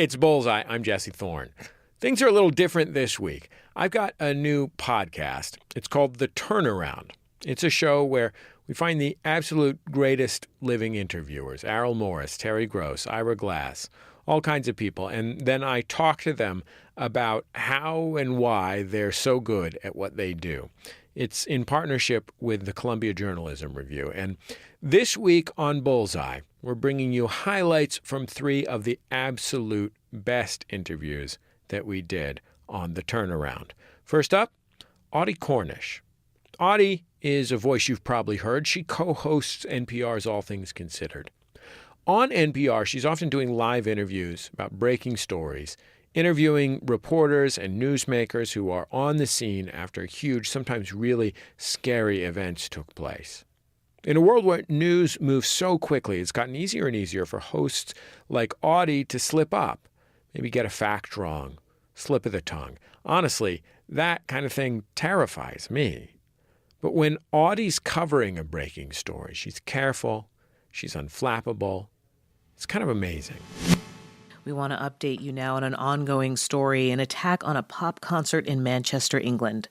It's Bullseye. I'm Jesse Thorn. Things are a little different this week. I've got a new podcast. It's called The Turnaround. It's a show where we find the absolute greatest living interviewers, Errol Morris, Terry Gross, Ira Glass, all kinds of people. And then I talk to them about how and why they're so good at what they do. It's in partnership with the Columbia Journalism Review. And this week on Bullseye, we're bringing you highlights from 3 of the absolute best interviews that we did on The Turnaround. First up, Audie Cornish. Audie is a voice you've probably heard. She co-hosts NPR's All Things Considered. On NPR, she's often doing live interviews about breaking stories, interviewing reporters and newsmakers who are on the scene after huge, sometimes really scary events took place. In a world where news moves so quickly, it's gotten easier and easier for hosts like Audie to slip up, maybe get a fact wrong, slip of the tongue. Honestly, that kind of thing terrifies me. But when Audie's covering a breaking story, she's careful, she's unflappable. It's kind of amazing. We want to update you now on an ongoing story, an attack on a pop concert in Manchester, England.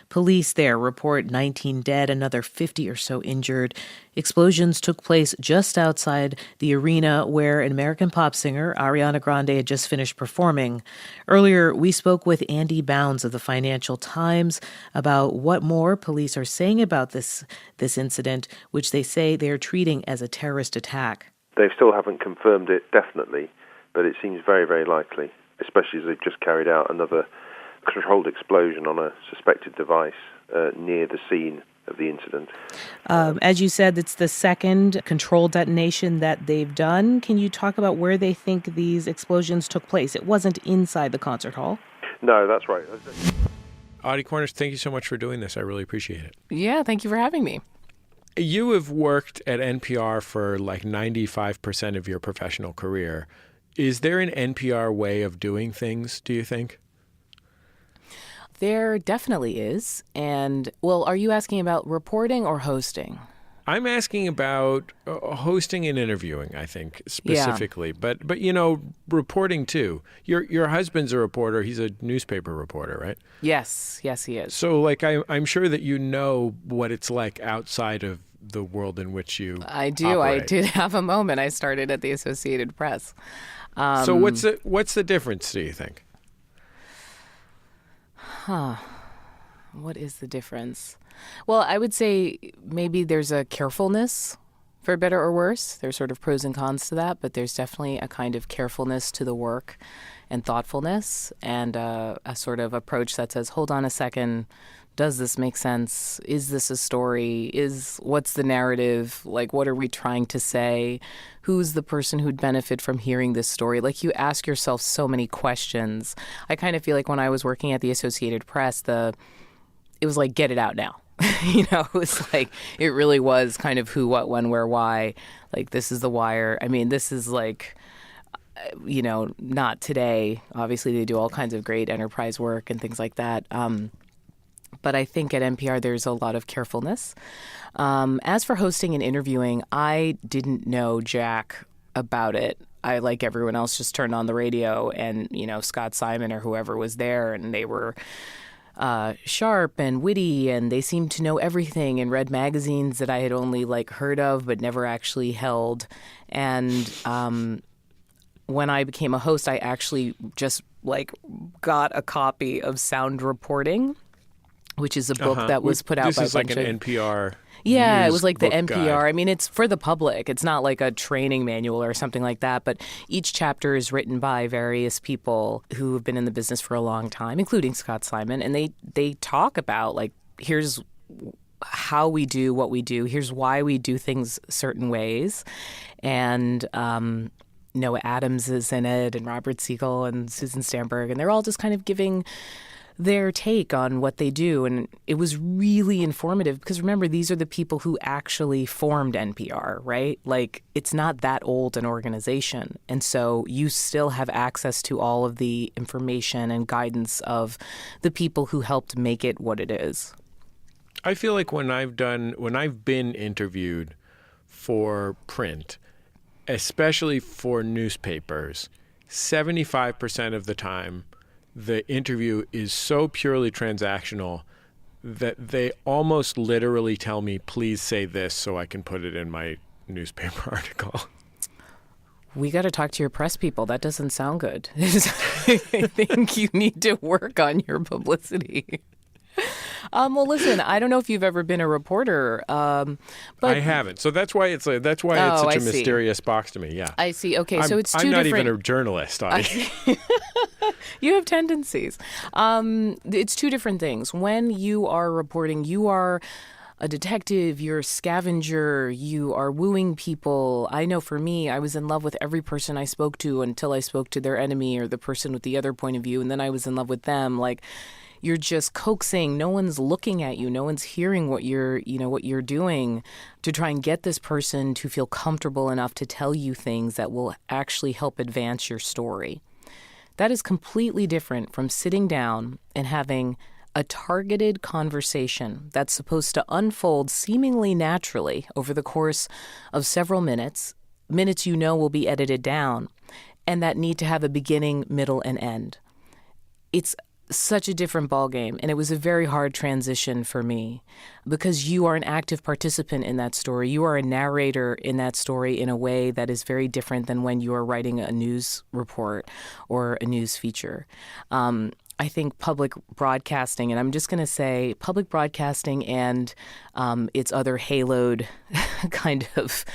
Police there report 19 dead, another 50 or so injured. Explosions took place just outside the arena where an American pop singer, Ariana Grande, had just finished performing. Earlier, we spoke with Andy Bounds of the Financial Times about what more police are saying about this incident, which they say they are treating as a terrorist attack. They still haven't confirmed it definitely, but it seems very, very likely, especially as they've just carried out another controlled explosion on a suspected device near the scene of the incident. As you said, it's the second controlled detonation that they've done. Can you talk about where they think these explosions took place? It wasn't inside the concert hall. No, that's right. Audie Cornish, thank you so much for doing this. I really appreciate it. Yeah, thank you for having me. You have worked at NPR for like 95% of your professional career. Is there an NPR way of doing things, do you think? There definitely is. And, well, are you asking about reporting or hosting? I'm asking about hosting and interviewing, I think, specifically. Yeah. But you know, reporting too. Your husband's a reporter. He's a newspaper reporter, right? Yes, he is. So, like, I'm sure that you know what it's like outside of the world in which you I do. operate. I did have a moment. I started at the Associated Press. So what's the difference, do you think? What is the difference? Well, I would say maybe there's a carefulness, for better or worse. There's sort of pros and cons to that, but there's definitely a kind of carefulness to the work and thoughtfulness and a sort of approach that says, hold on a second, does this make sense? Is this a story? What's the narrative? Like, what are we trying to say? Who's the person who'd benefit from hearing this story? Like, you ask yourself so many questions. I kind of feel like when I was working at the Associated Press, it was like, get it out now. It was like, it really was kind of who, what, when, where, why. Like, this is The Wire. I mean, this is like, not today. Obviously, they do all kinds of great enterprise work and things like that. But I think at NPR, there's a lot of carefulness. As for hosting and interviewing, I didn't know jack about it. I, like everyone else, just turned on the radio and, Scott Simon or whoever was there, and they were sharp and witty, and they seemed to know everything and read magazines that I had only heard of but never actually held. And when I became a host, I actually just got a copy of Sound Reporting, which is a book that was put out by a bunch of... This is like an NPR Yeah, it was like the NPR. Guide. I mean, it's for the public. It's not like a training manual or something like that. But each chapter is written by various people who have been in the business for a long time, including Scott Simon. And they talk about, here's how we do what we do. Here's why we do things certain ways. And Noah Adams is in it, and Robert Siegel and Susan Stamberg. And they're all just kind of giving their take on what they do. And it was really informative because, remember, these are the people who actually formed NPR, right? It's not that old an organization. And so you still have access to all of the information and guidance of the people who helped make it what it is. I feel like when I've been interviewed for print, especially for newspapers, 75% of the time, the interview is so purely transactional that they almost literally tell me, please say this so I can put it in my newspaper article. We got to talk to your press people. That doesn't sound good. I think you need to work on your publicity. Well, listen, I don't know if you've ever been a reporter, but I haven't. So that's why it's such a mysterious box to me. Yeah, I see. Okay, so it's two I'm not different... even a journalist, Audie. You have tendencies. It's two different things. When you are reporting, you are a detective, you're a scavenger, you are wooing people. I know for me, I was in love with every person I spoke to until I spoke to their enemy or the person with the other point of view, and then I was in love with them. Like, you're just coaxing. No one's looking at you. No one's hearing what you're doing to try and get this person to feel comfortable enough to tell you things that will actually help advance your story. That is completely different from sitting down and having a targeted conversation that's supposed to unfold seemingly naturally over the course of several minutes you know will be edited down, and that need to have a beginning, middle, and end. It's such a different ballgame, and it was a very hard transition for me because you are an active participant in that story. You are a narrator in that story in a way that is very different than when you are writing a news report or a news feature. I think public broadcasting, and I'm just going to say public broadcasting and its other haloed kind of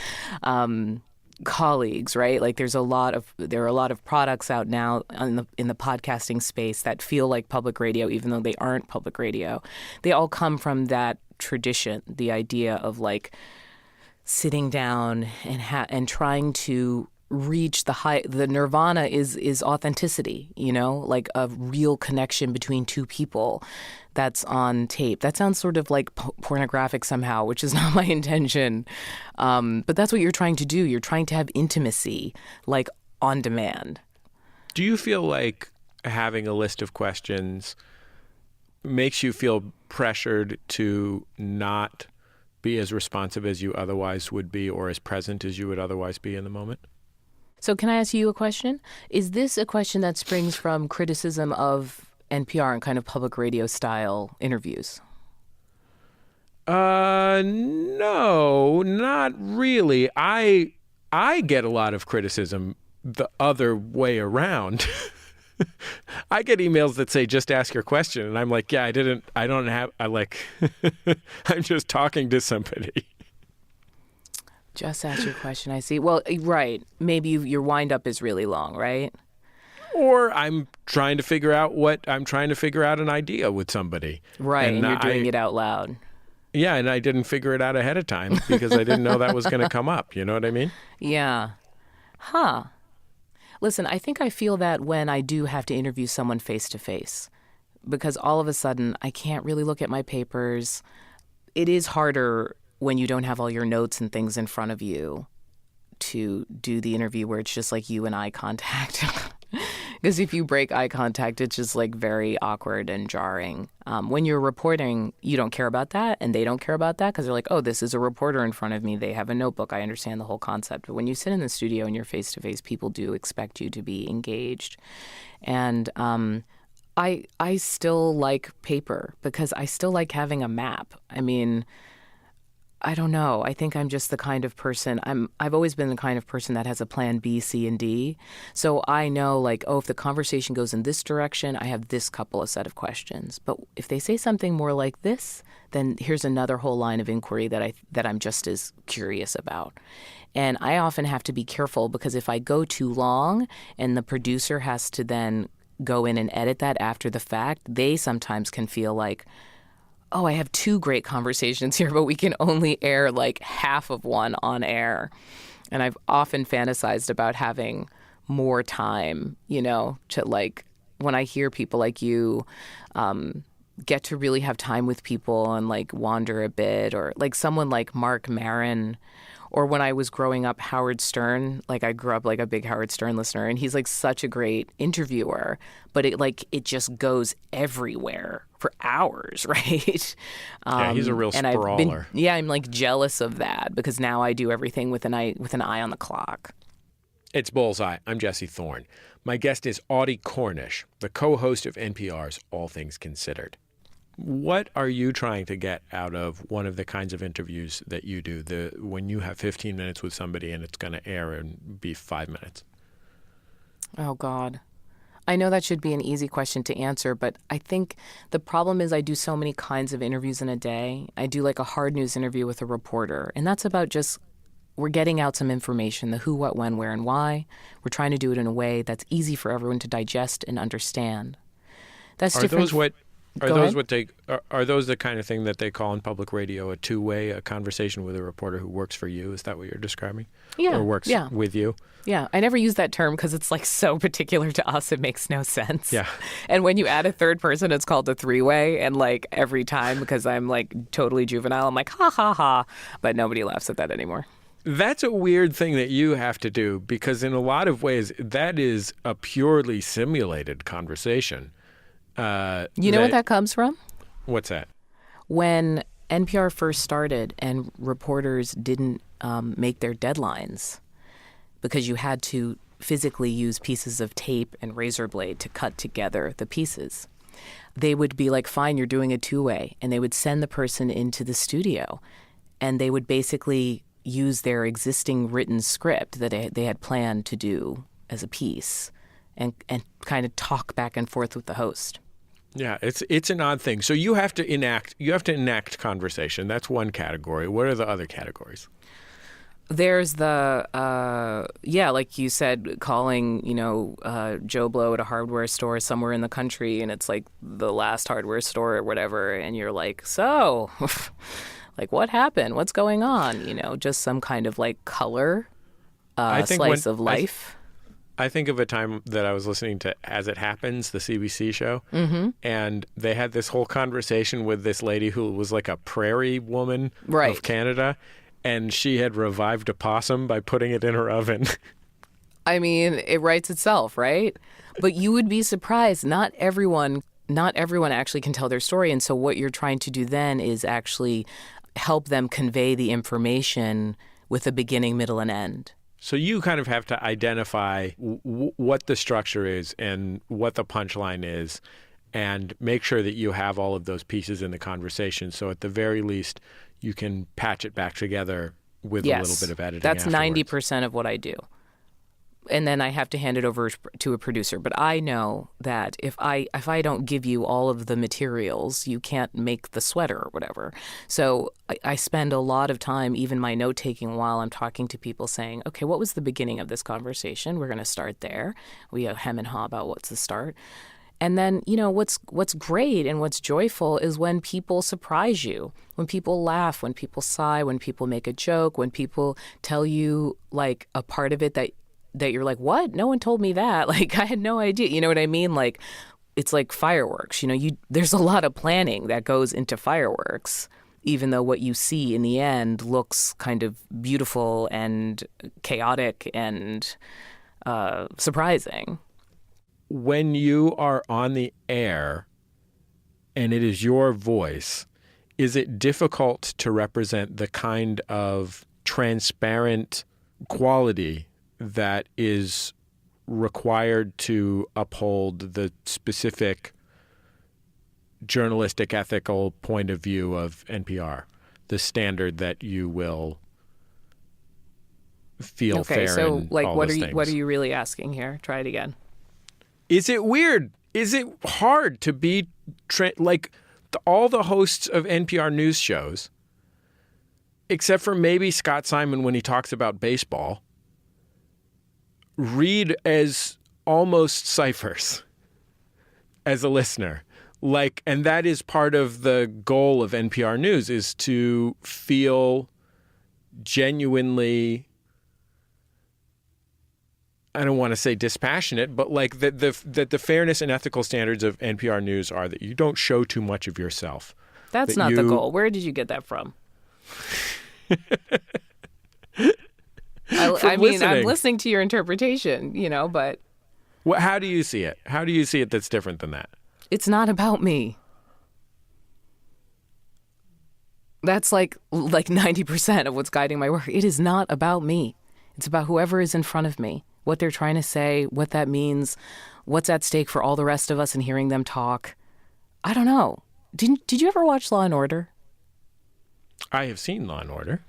colleagues, right? Like there are a lot of products out now in the podcasting space that feel like public radio, even though they aren't public radio. They all come from that tradition, the idea of like sitting down and trying to reach the nirvana is authenticity, like a real connection between two people that's on tape. That sounds sort of like pornographic somehow, which is not my intention. But that's what you're trying to do. You're trying to have intimacy, like on demand. Do you feel like having a list of questions makes you feel pressured to not be as responsive as you otherwise would be or as present as you would otherwise be in the moment? So can I ask you a question? Is this a question that springs from criticism of NPR and kind of public radio style interviews? No, not really. I get a lot of criticism the other way around. I get emails that say, just ask your question. And I'm like, yeah, I'm just talking to somebody. Just ask your question. I see. Well, right. Maybe your wind-up is really long, right? Or I'm trying to figure out an idea with somebody. Right, and you're doing it out loud. Yeah, and I didn't figure it out ahead of time because I didn't know that was going to come up. You know what I mean? Yeah. Huh. Listen, I think I feel that when I do have to interview someone face-to-face because all of a sudden I can't really look at my papers. It is harder when you don't have all your notes and things in front of you to do the interview where it's just like you and eye contact. Because if you break eye contact, it's just like very awkward and jarring. When you're reporting, you don't care about that and they don't care about that because they're like, oh, this is a reporter in front of me. They have a notebook. I understand the whole concept. But when you sit in the studio and you're face-to-face, people do expect you to be engaged. And I still like paper because I still like having a map. I mean, I don't know. I think I'm just the kind of person, I've always been the kind of person that has a plan B, C, and D. So I know like, oh, if the conversation goes in this direction, I have this set of questions. But if they say something more like this, then here's another whole line of inquiry that I'm just as curious about. And I often have to be careful because if I go too long and the producer has to then go in and edit that after the fact, they sometimes can feel like, oh, I have two great conversations here, but we can only air like half of one on air. And I've often fantasized about having more time, to like, when I hear people like you get to really have time with people and like wander a bit, or like someone like Mark Maron, or when I was growing up, Howard Stern, like I grew up like a big Howard Stern listener, and he's like such a great interviewer, but it just goes everywhere for hours, right? Yeah, he's a real sprawler. I'm like jealous of that because now I do everything with an eye on the clock. It's Bullseye. I'm Jesse Thorn. My guest is Audie Cornish, the co-host of NPR's All Things Considered. What are you trying to get out of one of the kinds of interviews that you do, when you have 15 minutes with somebody and it's going to air and be 5 minutes? Oh, God. I know that should be an easy question to answer, but I think the problem is I do so many kinds of interviews in a day. I do like a hard news interview with a reporter, and that's about just we're getting out some information, the who, what, when, where, and why. We're trying to do it in a way that's easy for everyone to digest and understand. That's different. Are those the kind of thing that they call in public radio a two-way, a conversation with a reporter who works for you? Is that what you're describing? Yeah. Or works with you? Yeah. I never use that term because it's like so particular to us. It makes no sense. Yeah. And when you add a third person, it's called a three-way. And like every time, because I'm like totally juvenile, I'm like, ha, ha, ha. But nobody laughs at that anymore. That's a weird thing that you have to do because in a lot of ways, that is a purely simulated conversation. You know what that comes from? What's that? When NPR first started and reporters didn't make their deadlines because you had to physically use pieces of tape and razor blade to cut together the pieces, they would be like, fine, you're doing a two-way. And they would send the person into the studio and they would basically use their existing written script that they had planned to do as a piece and kind of talk back and forth with the host. Yeah, it's an odd thing. So you have to enact conversation. That's one category. What are the other categories? There's the like you said, calling Joe Blow at a hardware store somewhere in the country, and it's like the last hardware store or whatever, and you're like, so, like, what happened? What's going on? Just some kind of like color slice of life. I think of a time that I was listening to As It Happens, the CBC show, and they had this whole conversation with this lady who was like a prairie woman of Canada, and she had revived a possum by putting it in her oven. I mean, it writes itself, right? But you would be surprised. Not everyone actually can tell their story, and so what you're trying to do then is actually help them convey the information with a beginning, middle, and end. So you kind of have to identify what the structure is and what the punchline is and make sure that you have all of those pieces in the conversation. So at the very least, you can patch it back together with a little bit of editing. That's afterwards. 90% of what I do. And then I have to hand it over to a producer. But I know that if I don't give you all of the materials, you can't make the sweater or whatever. So I spend a lot of time, even my note-taking while I'm talking to people, saying, okay, what was the beginning of this conversation? We're going to start there. We hem and haw about what's the start. And then, what's great and what's joyful is when people surprise you, when people laugh, when people sigh, when people make a joke, when people tell you like a part of it that you're like, what? No one told me that. Like, I had no idea. You know what I mean? Like, it's like fireworks. There's a lot of planning that goes into fireworks, even though what you see in the end looks kind of beautiful and chaotic and surprising. When you are on the air and it is your voice, is it difficult to represent the kind of transparent quality that is required to uphold the specific journalistic ethical point of view of NPR, the standard that you will feel fair so in like all what those are you things. what are you really asking here? Try it again. Is it weird? Is it hard to be all the hosts of NPR news shows, except for maybe Scott Simon when he talks about baseball, read as almost ciphers as a listener. And that is part of the goal of NPR News, is to feel genuinely, I don't want to say dispassionate, but like that the fairness and ethical standards of NPR News are that you don't show too much of yourself. That's not the goal. Where did you get that from? I mean, I'm listening to your interpretation, but... How do you see it? How do you see it that's different than that? It's not about me. That's like 90% of what's guiding my work. It is not about me. It's about whoever is in front of me, what they're trying to say, what that means, what's at stake for all the rest of us and hearing them talk. I don't know. Did you ever watch Law and Order? I have seen Law and Order.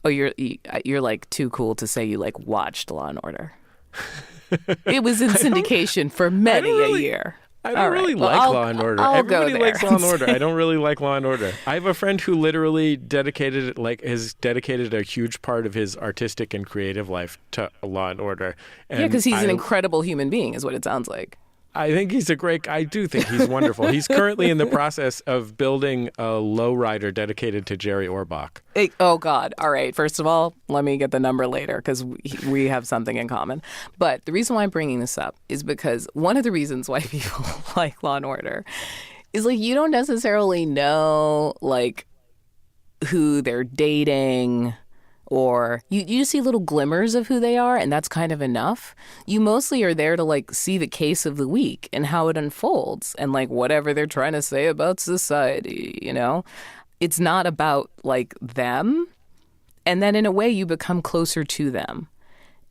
Oh, you're like too cool to say you like watched Law and Order. It was in syndication for many a year. I don't really like Law and Order. Everybody likes Law and Order. I don't really like Law and Order. I have a friend who literally has dedicated a huge part of his artistic and creative life to Law and Order. And because he's an incredible human being, is what it sounds like. I think I do think he's wonderful. He's currently in the process of building a lowrider dedicated to Jerry Orbach. Oh, God. All right. First of all, let me get the number later because we have something in common. But the reason why I'm bringing this up is because one of the reasons why people like Law and Order is like you don't necessarily know like who they're dating, or you see little glimmers of who they are, and that's kind of enough. You mostly are there to like see the case of the week and how it unfolds and like whatever they're trying to say about society, you know? It's not about like them. And then in a way you become closer to them.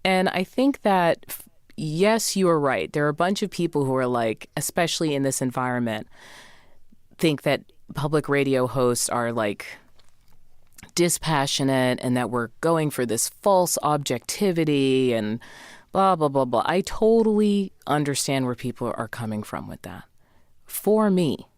And I think that, yes, you are right. There are a bunch of people who are like, especially in this environment, think that public radio hosts are like dispassionate and that we're going for this false objectivity and blah, blah, blah, blah. I totally understand where people are coming from with that. For me,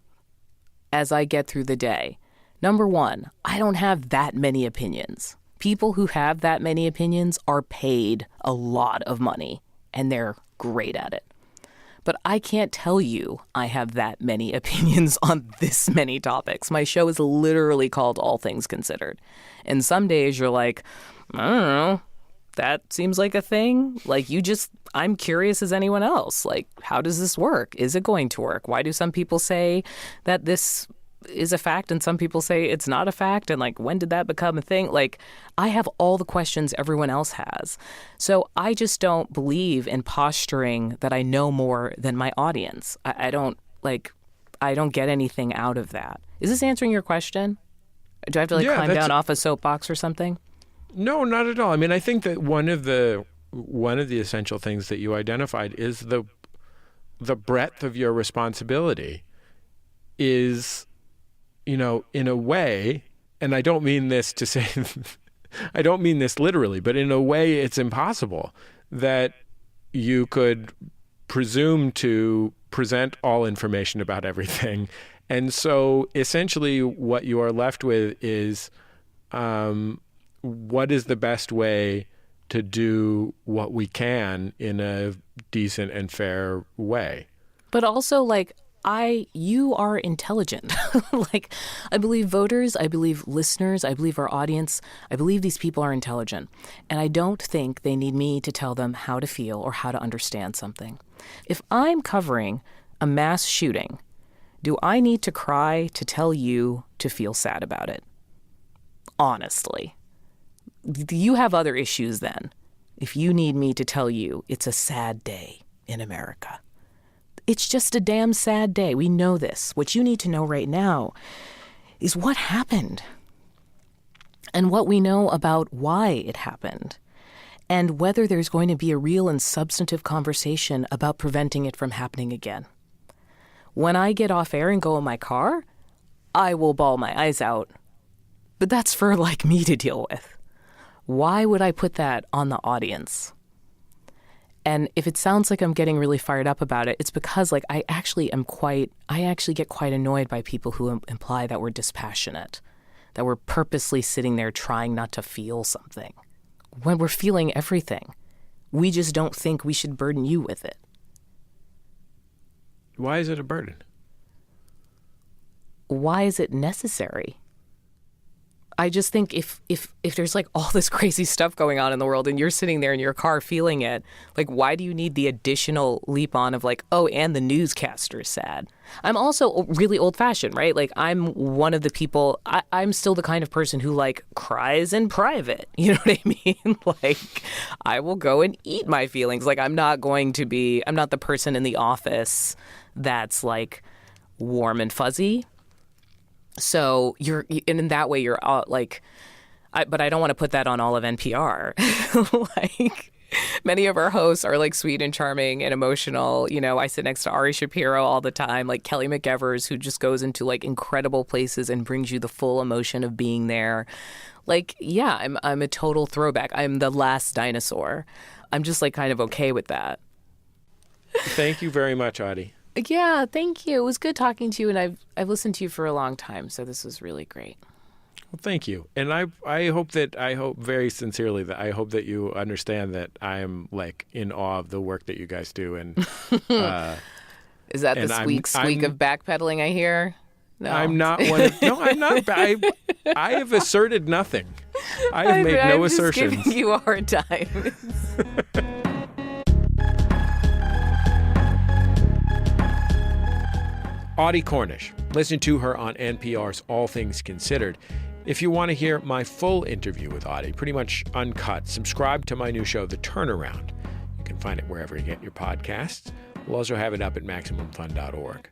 as I get through the day, number one, I don't have that many opinions. People who have that many opinions are paid a lot of money and they're great at it. But I can't tell you I have that many opinions on this many topics. My show is literally called All Things Considered. And some days you're like, I don't know, that seems like a thing. Like I'm curious as anyone else. Like, how does this work? Is it going to work? Why do some people say that this is a fact and some people say it's not a fact? And like, when did that become a thing? Like, I have all the questions everyone else has. So I just don't believe in posturing that I know more than my audience. I don't get anything out of that. Is this answering your question? Do I have to climb down off a soapbox or something? No, not at all. I mean, I think that one of the essential things that you identified is the breadth of your responsibility is, you know, in a way, and I don't mean this to say, I don't mean this literally, but in a way it's impossible that you could presume to present all information about everything. And so essentially what you are left with is what is the best way to do what we can in a decent and fair way. But also, like, you are intelligent. Like, I believe voters, I believe listeners, I believe our audience, I believe these people are intelligent. And I don't think they need me to tell them how to feel or how to understand something. If I'm covering a mass shooting, do I need to cry to tell you to feel sad about it? Honestly. You have other issues then, if you need me to tell you it's a sad day in America. It's just a damn sad day. We know this. What you need to know right now is what happened and what we know about why it happened and whether there's going to be a real and substantive conversation about preventing it from happening again. When I get off air and go in my car, I will bawl my eyes out. But that's for, like, me to deal with. Why would I put that on the audience? And if it sounds like I'm getting really fired up about it, it's because, like, I actually get quite annoyed by people who imply that we're dispassionate, that we're purposely sitting there trying not to feel something, when we're feeling everything. We just don't think we should burden you with it. Why is it a burden? Why is it necessary? I just think if there's like all this crazy stuff going on in the world and you're sitting there in your car feeling it, like, why do you need the additional leap on of like, oh, and the newscaster is sad? I'm also really old fashioned, right? Like, I'm one of the people, I'm still the kind of person who like cries in private. You know what I mean? Like, I will go and eat my feelings. Like, I'm not the person in the office that's like warm and fuzzy. So and in that way, you're like, but I don't want to put that on all of NPR. Like, Many of our hosts are like sweet and charming and emotional. You know, I sit next to Ari Shapiro all the time, like Kelly McEvers, who just goes into like incredible places and brings you the full emotion of being there. Like, yeah, I'm a total throwback. I'm the last dinosaur. I'm just like kind of okay with that. Thank you very much, Audie. Yeah, thank you. It was good talking to you, and I've listened to you for a long time, so this was really great. Well, thank you. And I hope very sincerely that you understand that I am like in awe of the work that you guys do. And is that the squeak of backpedaling I hear? No. I'm not one of, no, I'm not. I have asserted nothing. I have made no assertions. I'm just giving you a hard time. Audie Cornish. Listen to her on NPR's All Things Considered. If you want to hear my full interview with Audie, pretty much uncut, subscribe to my new show, The Turnaround. You can find it wherever you get your podcasts. We'll also have it up at MaximumFun.org.